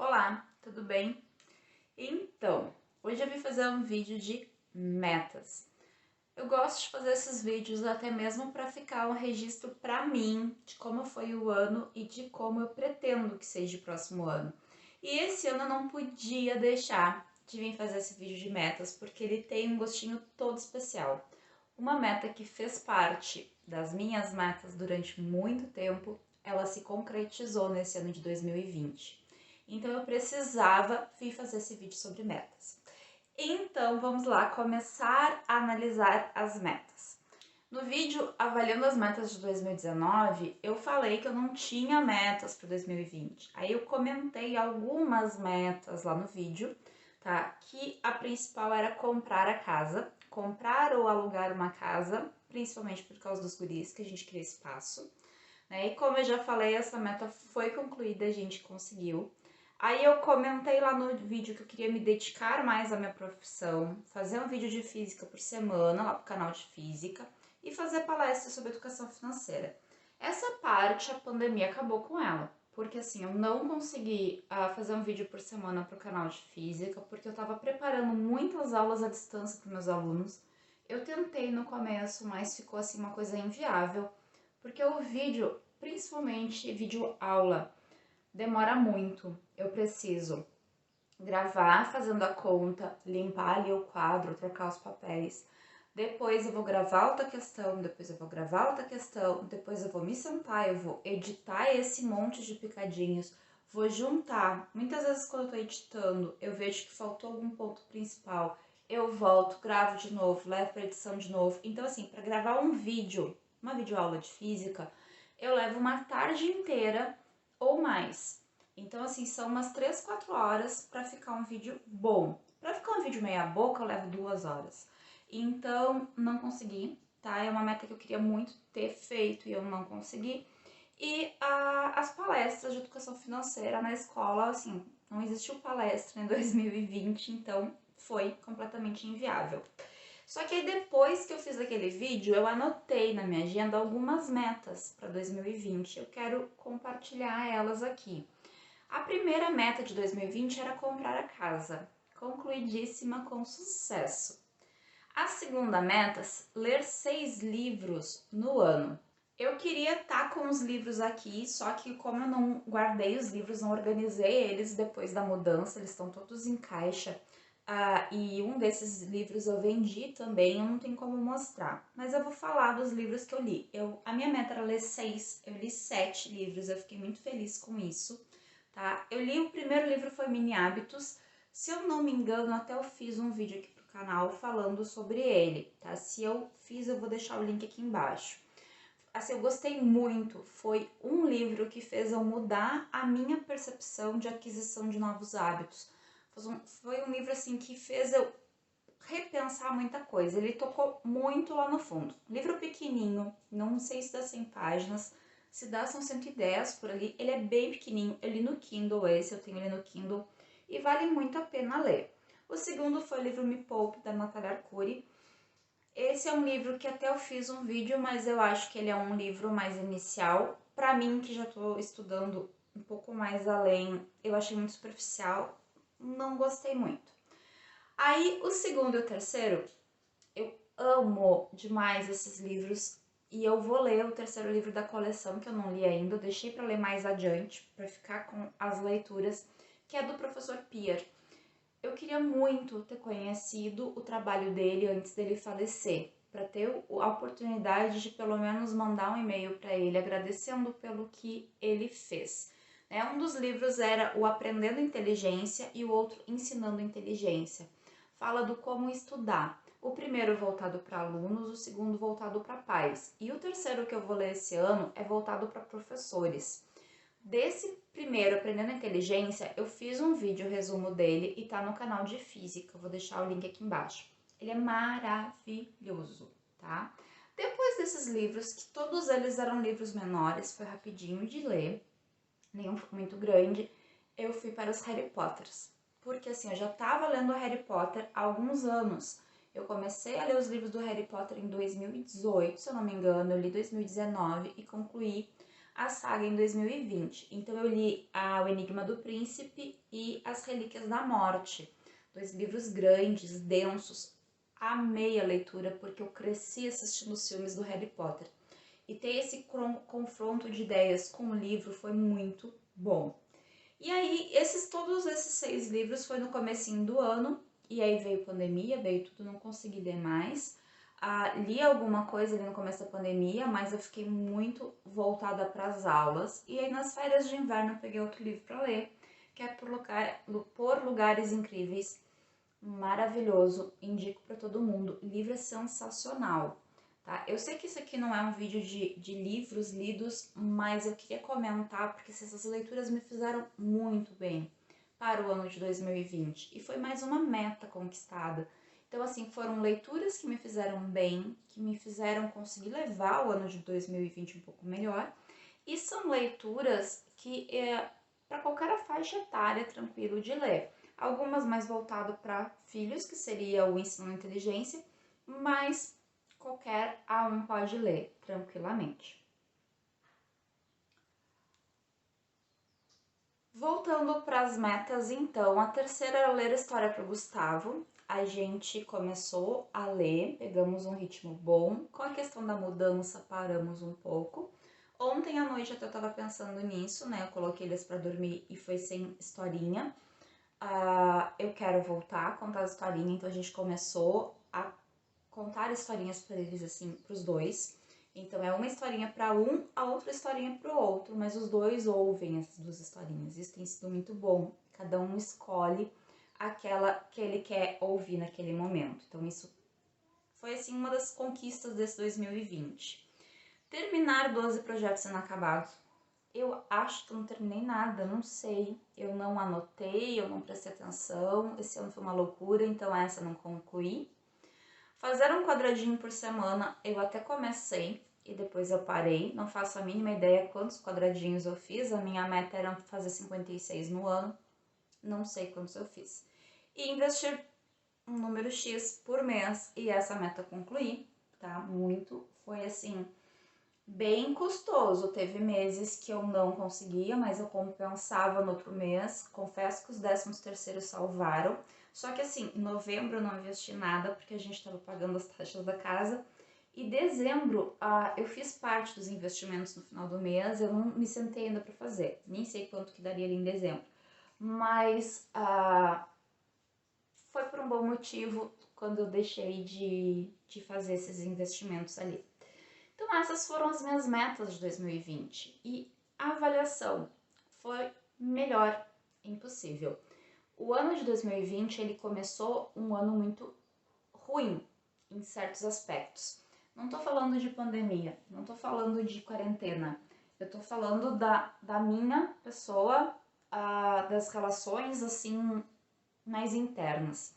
Olá, tudo bem? Então, hoje eu vim fazer um vídeo de metas. Eu gosto de fazer esses vídeos até mesmo para ficar um registro para mim de como foi o ano e de como eu pretendo que seja o próximo ano. E esse ano eu não podia deixar de vir fazer esse vídeo de metas porque ele tem um gostinho todo especial. Uma meta que fez parte das minhas metas durante muito tempo, ela se concretizou nesse ano de 2020. Então eu precisava vir fazer esse vídeo sobre metas. Então vamos lá começar a analisar as metas. No vídeo avaliando as metas de 2019, eu falei que eu não tinha metas para 2020. Aí eu comentei algumas metas lá no vídeo, tá? Que a principal era comprar a casa, comprar ou alugar uma casa, principalmente por causa dos guris, que a gente queria espaço, né? E como eu já falei, essa meta foi concluída, a gente conseguiu. Aí eu comentei lá no vídeo que eu queria me dedicar mais à minha profissão, fazer um vídeo de física por semana lá pro canal de física e fazer palestras sobre educação financeira. Essa parte a pandemia acabou com ela, porque assim, eu não consegui fazer um vídeo por semana pro canal de física, porque eu tava preparando muitas aulas à distância para meus alunos. Eu tentei no começo, mas ficou assim uma coisa inviável, porque o vídeo, principalmente vídeo aula, demora muito. Eu preciso gravar fazendo a conta, limpar ali o quadro, trocar os papéis. Depois eu vou gravar outra questão, depois eu vou gravar outra questão, depois eu vou me sentar, eu vou editar esse monte de picadinhos, vou juntar. Muitas vezes quando eu tô editando, eu vejo que faltou algum ponto principal, eu volto, gravo de novo, levo para edição de novo. Então assim, para gravar um vídeo, uma videoaula de física, eu levo uma tarde inteira ou mais. Então, assim, são umas 3, 4 horas para ficar um vídeo bom. Para ficar um vídeo meia boca, eu levo 2 horas. Então, não consegui, tá? É uma meta que eu queria muito ter feito e eu não consegui. E as palestras de educação financeira na escola, assim, não existiu palestra em 2020, então foi completamente inviável. Só que aí depois que eu fiz aquele vídeo, eu anotei na minha agenda algumas metas para 2020. Eu quero compartilhar elas aqui. A primeira meta de 2020 era comprar a casa, concluidíssima com sucesso. A segunda meta, ler 6 livros no ano. Eu queria estar com os livros aqui, só que como eu não guardei os livros, não organizei eles depois da mudança, eles estão todos em caixa. E um desses livros eu vendi também, eu não tenho como mostrar. Mas eu vou falar dos livros que eu li. A minha meta era ler 6, eu li 7 livros, eu fiquei muito feliz com isso. Tá? Eu li o primeiro livro, foi Mini Hábitos. Se eu não me engano, até eu fiz um vídeo aqui pro canal falando sobre ele, tá? Se eu fiz, eu vou deixar o link aqui embaixo. Assim, eu gostei muito. Foi um livro que fez eu mudar a minha percepção de aquisição de novos hábitos. Foi um livro, assim, que fez eu repensar muita coisa. Ele tocou muito lá no fundo. Livro pequenininho, não sei se dá 100 páginas, se dá são 110 por ali. Ele é bem pequenininho, eu li no Kindle esse, eu tenho ele no Kindle, e vale muito a pena ler. O segundo foi o livro Me Poupe, da Natália Arcuri. Esse é um livro que até eu fiz um vídeo, mas eu acho que ele é um livro mais inicial. Para mim, que já estou estudando um pouco mais além, eu achei muito superficial, não gostei muito. Aí, o segundo e o terceiro, eu amo demais esses livros e eu vou ler o terceiro livro da coleção, que eu não li ainda, eu deixei para ler mais adiante, para ficar com as leituras, que é do professor Pier. Eu queria muito ter conhecido o trabalho dele antes dele falecer, para ter a oportunidade de pelo menos mandar um e-mail para ele agradecendo pelo que ele fez. Um dos livros era o Aprendendo Inteligência e o outro Ensinando Inteligência. Fala do como estudar. O primeiro voltado para alunos, o segundo voltado para pais. E o terceiro que eu vou ler esse ano é voltado para professores. Desse primeiro, Aprendendo Inteligência, eu fiz um vídeo resumo dele e tá no canal de física. Eu vou deixar o link aqui embaixo. Ele é maravilhoso, tá? Depois desses livros, que todos eles eram livros menores, foi rapidinho de ler, nenhum muito grande, eu fui para os Harry Potters. Porque assim, eu já tava lendo Harry Potter há alguns anos. Eu comecei a ler os livros do Harry Potter em 2018, se eu não me engano, eu li 2019 e concluí a saga em 2020. Então eu li O Enigma do Príncipe e As Relíquias da Morte. 2 livros grandes, densos. Amei a leitura porque eu cresci assistindo os filmes do Harry Potter. E ter esse confronto de ideias com o livro foi muito bom. E aí, todos esses 6 livros foi no comecinho do ano, e aí veio pandemia, veio tudo, não consegui ler mais. Li alguma coisa ali no começo da pandemia, mas eu fiquei muito voltada para as aulas. E aí nas férias de inverno eu peguei outro livro para ler, que é Por Lugares Incríveis. Maravilhoso, indico para todo mundo. O livro é sensacional. Tá? Eu sei que isso aqui não é um vídeo de livros lidos, mas eu queria comentar porque essas leituras me fizeram muito bem para o ano de 2020 e foi mais uma meta conquistada. Então, assim, foram leituras que me fizeram bem, que me fizeram conseguir levar o ano de 2020 um pouco melhor, e são leituras que para qualquer faixa etária tranquilo de ler. Algumas mais voltado para filhos, que seria o ensino inteligência, mas qualquer A1 pode ler tranquilamente. Voltando para as metas, então, a terceira era ler história para o Gustavo. A gente começou a ler, pegamos um ritmo bom. Com a questão da mudança, paramos um pouco. Ontem à noite até eu estava pensando nisso, né? Eu coloquei eles para dormir e foi sem historinha. Eu quero voltar a contar a historinha, então a gente começou a contar historinhas para eles, assim, para os dois. Então é uma historinha para um, a outra historinha para o outro, mas os dois ouvem essas 2 historinhas. Isso tem sido muito bom. Cada um escolhe aquela que ele quer ouvir naquele momento. Então isso foi assim uma das conquistas desse 2020. Terminar 12 projetos inacabados. Eu acho que eu não terminei nada, não sei. Eu não anotei, eu não prestei atenção. Esse ano foi uma loucura, então essa eu não concluí. Fazer um quadradinho por semana, eu até comecei e depois eu parei. Não faço a mínima ideia quantos quadradinhos eu fiz. A minha meta era fazer 56 no ano. Não sei quantos eu fiz. E investir um número X por mês. E essa meta eu concluí, tá? Muito. Foi assim, bem custoso. Teve meses que eu não conseguia, mas eu compensava no outro mês. Confesso que os 13º salvaram. Só que assim, em novembro eu não investi nada, porque a gente estava pagando as taxas da casa. E dezembro, eu fiz parte dos investimentos no final do mês, eu não me sentei ainda para fazer. Nem sei quanto que daria ali em dezembro. Mas foi por um bom motivo quando eu deixei de fazer esses investimentos ali. Então essas foram as minhas metas de 2020. E a avaliação foi melhor impossível. O ano de 2020 ele começou um ano muito ruim em certos aspectos. Não tô falando de pandemia, não tô falando de quarentena, eu tô falando da minha pessoa, das relações assim mais internas.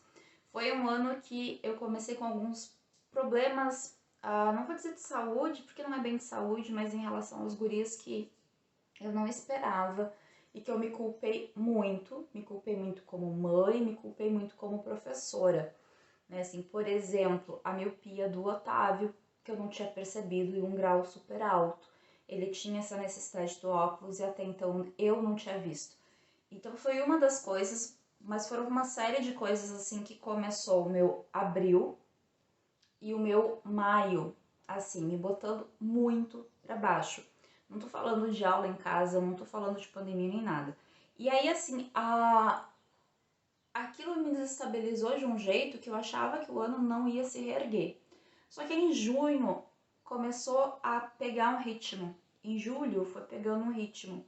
Foi um ano que eu comecei com alguns problemas, não vou dizer de saúde, porque não é bem de saúde, mas em relação aos guris que eu não esperava e que eu me culpei muito como mãe, me culpei muito como professora, né? Assim, por exemplo, a miopia do Otávio, que eu não tinha percebido, em um grau super alto. Ele tinha essa necessidade do óculos e até então eu não tinha visto. Então foi uma das coisas, mas foram uma série de coisas assim que começou o meu abril e o meu maio, assim, me botando muito para baixo. Não tô falando de aula em casa, não tô falando de pandemia nem nada. E aí, assim, aquilo me desestabilizou de um jeito que eu achava que o ano não ia se reerguer. Só que em junho começou a pegar um ritmo. Em julho foi pegando um ritmo.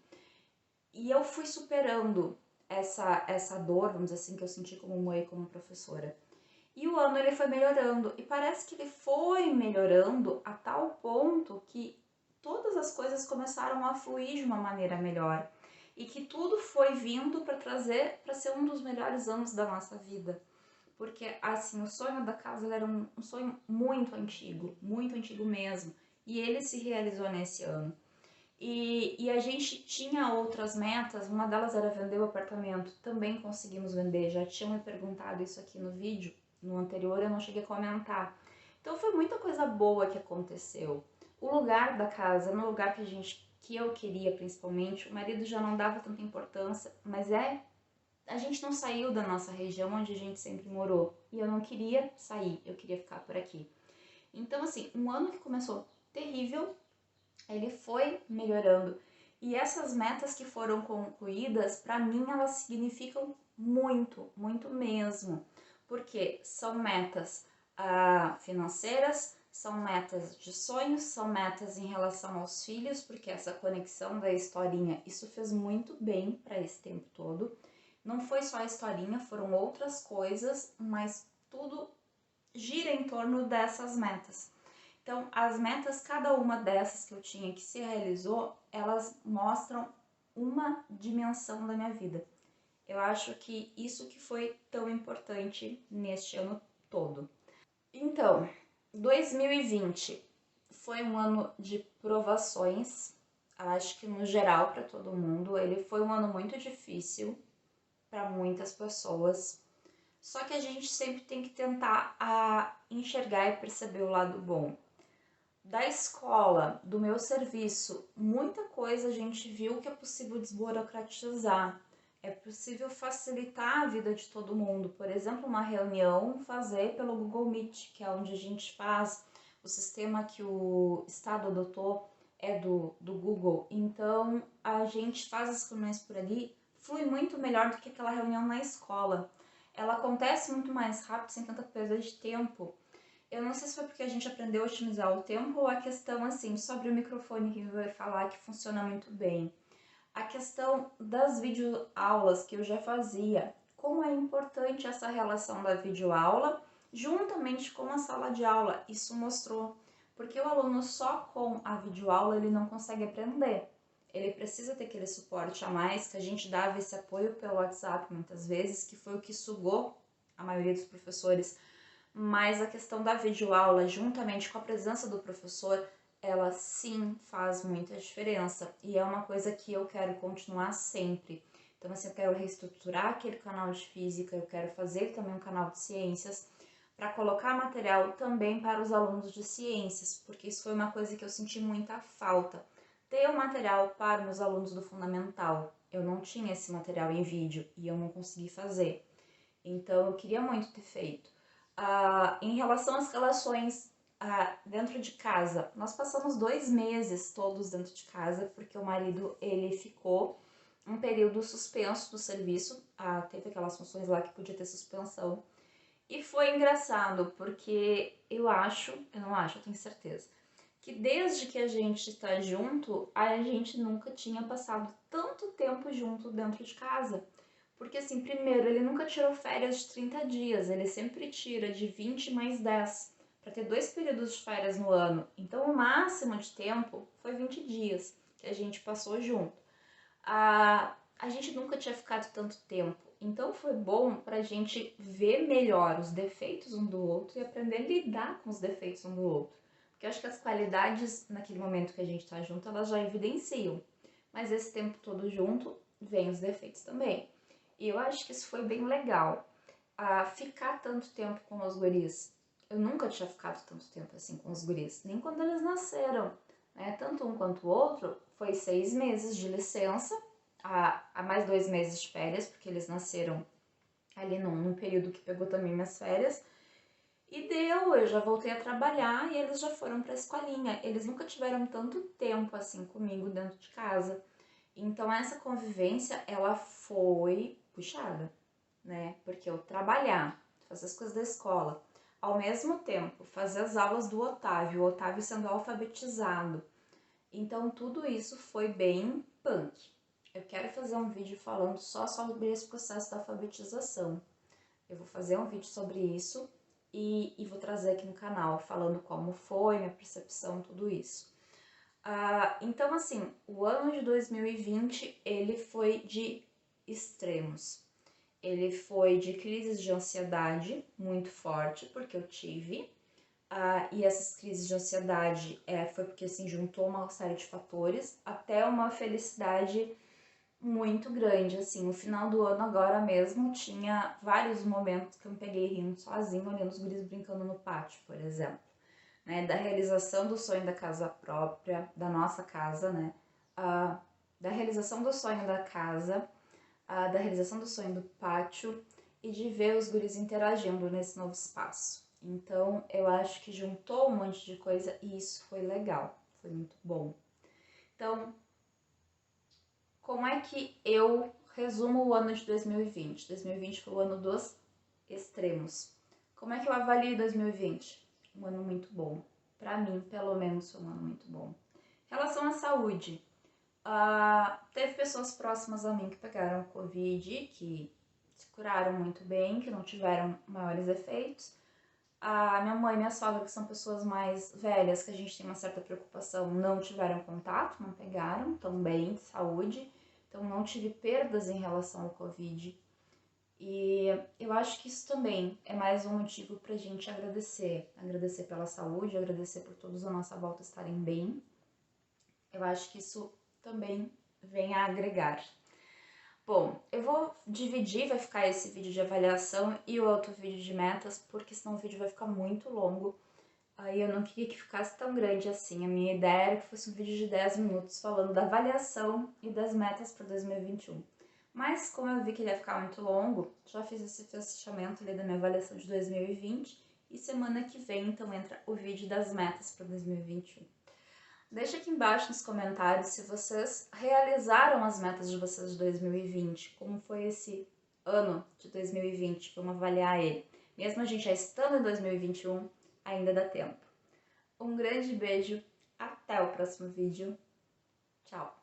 E eu fui superando essa dor, vamos dizer assim, que eu senti como mãe e como professora. E o ano ele foi melhorando. E parece que ele foi melhorando a tal ponto que todas as coisas começaram a fluir de uma maneira melhor. E que tudo foi vindo para trazer, para ser um dos melhores anos da nossa vida. Porque, assim, o sonho da casa era um sonho muito antigo mesmo. E ele se realizou nesse ano. E a gente tinha outras metas, uma delas era vender o apartamento, também conseguimos vender, já tinham me perguntado isso aqui no vídeo, no anterior eu não cheguei a comentar. Então foi muita coisa boa que aconteceu. O lugar da casa, no lugar que eu queria principalmente, o marido já não dava tanta importância, mas a gente não saiu da nossa região onde a gente sempre morou. E eu não queria sair, eu queria ficar por aqui. Então, assim, um ano que começou terrível, ele foi melhorando. E essas metas que foram concluídas, para mim, elas significam muito, muito mesmo. Porque são metas financeiras, são metas de sonhos, são metas em relação aos filhos, porque essa conexão da historinha, isso fez muito bem para esse tempo todo. Não foi só a historinha, foram outras coisas, mas tudo gira em torno dessas metas. Então, as metas, cada uma dessas que eu tinha que se realizou, elas mostram uma dimensão da minha vida. Eu acho que isso que foi tão importante neste ano todo. Então, 2020 foi um ano de provações, acho que no geral para todo mundo. Ele foi um ano muito difícil para muitas pessoas. Só que a gente sempre tem que tentar enxergar e perceber o lado bom. Da escola, do meu serviço, muita coisa a gente viu que é possível desburocratizar. É possível facilitar a vida de todo mundo. Por exemplo, uma reunião fazer pelo Google Meet, que é onde a gente faz. O sistema que o Estado adotou é do Google. Então, a gente faz as reuniões por ali, flui muito melhor do que aquela reunião na escola. Ela acontece muito mais rápido, sem tanta perda de tempo. Eu não sei se foi porque a gente aprendeu a otimizar o tempo ou a questão, assim, sobre o microfone que vai falar que funciona muito bem. A questão das videoaulas que eu já fazia, como é importante essa relação da videoaula juntamente com a sala de aula, isso mostrou. Porque o aluno só com a videoaula ele não consegue aprender. Ele precisa ter aquele suporte a mais, que a gente dava esse apoio pelo WhatsApp muitas vezes, que foi o que sugou a maioria dos professores. Mas a questão da videoaula, juntamente com a presença do professor, ela sim faz muita diferença. E é uma coisa que eu quero continuar sempre. Então, assim, eu quero reestruturar aquele canal de física, eu quero fazer também um canal de ciências, para colocar material também para os alunos de ciências, porque isso foi uma coisa que eu senti muita falta. Ter o material para meus alunos do fundamental. Eu não tinha esse material em vídeo e eu não consegui fazer. Então, eu queria muito ter feito. Em relação às relações dentro de casa, nós passamos 2 meses todos dentro de casa, porque o marido, ele ficou um período suspenso do serviço, teve aquelas funções lá que podia ter suspensão, e foi engraçado, porque eu não acho, eu tenho certeza, que desde que a gente está junto, a gente nunca tinha passado tanto tempo junto dentro de casa. Porque assim, primeiro, ele nunca tirou férias de 30 dias, ele sempre tira de 20 mais 10, para ter 2 períodos de férias no ano. Então, o máximo de tempo foi 20 dias que a gente passou junto. A gente nunca tinha ficado tanto tempo, então foi bom para a gente ver melhor os defeitos um do outro e aprender a lidar com os defeitos um do outro. Porque eu acho que as qualidades, naquele momento que a gente está junto, elas já evidenciam. Mas esse tempo todo junto, vem os defeitos também. E eu acho que isso foi bem legal. Ficar tanto tempo com os guris. Eu nunca tinha ficado tanto tempo assim com os guris, nem quando eles nasceram. Né? Tanto um quanto o outro, foi 6 meses de licença, a mais 2 meses de férias, porque eles nasceram ali num período que pegou também minhas férias. E eu já voltei a trabalhar e eles já foram para a escolinha. Eles nunca tiveram tanto tempo assim comigo dentro de casa. Então essa convivência, ela foi puxada, né? Porque eu trabalhar, fazer as coisas da escola, ao mesmo tempo fazer as aulas do Otávio, o Otávio sendo alfabetizado. Então tudo isso foi bem punk. Eu quero fazer um vídeo falando só sobre esse processo da alfabetização. Eu vou fazer um vídeo sobre isso e vou trazer aqui no canal, falando como foi, minha percepção, tudo isso. Então, assim, o ano de 2020, ele foi de extremos. Ele foi de crises de ansiedade muito forte, porque eu tive. E essas crises de ansiedade foi porque, assim, juntou uma série de fatores, até uma felicidade muito grande, assim. No final do ano, agora mesmo, tinha vários momentos que eu me peguei rindo sozinha, olhando os guris brincando no pátio, por exemplo. Né, da realização do sonho da casa própria, da nossa casa, né, da realização do sonho da casa, da realização do sonho do pátio e de ver os guris interagindo nesse novo espaço. Então, eu acho que juntou um monte de coisa e isso foi legal, foi muito bom. Então, como é que eu resumo o ano de 2020? 2020 foi o ano dos extremos. Como é que eu avalio 2020? Um ano muito bom. Para mim, pelo menos, foi um ano muito bom. Em relação à saúde, teve pessoas próximas a mim que pegaram Covid, que se curaram muito bem, que não tiveram maiores efeitos. A minha mãe e minha sogra, que são pessoas mais velhas, que a gente tem uma certa preocupação, não tiveram contato, não pegaram, estão bem de saúde. Então, não tive perdas em relação ao Covid. E eu acho que isso também é mais um motivo pra gente agradecer. Agradecer pela saúde, agradecer por todos à nossa volta estarem bem. Eu acho que isso também vem a agregar. Bom, eu vou dividir, vai ficar esse vídeo de avaliação e o outro vídeo de metas, porque senão o vídeo vai ficar muito longo. Aí eu não queria que ficasse tão grande assim. A minha ideia era que fosse um vídeo de 10 minutos falando da avaliação e das metas para 2021. Mas como eu vi que ele ia ficar muito longo, já fiz esse fechamento ali da minha avaliação de 2020 e semana que vem então entra o vídeo das metas para 2021. Deixa aqui embaixo nos comentários se vocês realizaram as metas de vocês de 2020, como foi esse ano de 2020, vamos avaliar ele. Mesmo a gente já estando em 2021, ainda dá tempo. Um grande beijo, até o próximo vídeo. Tchau!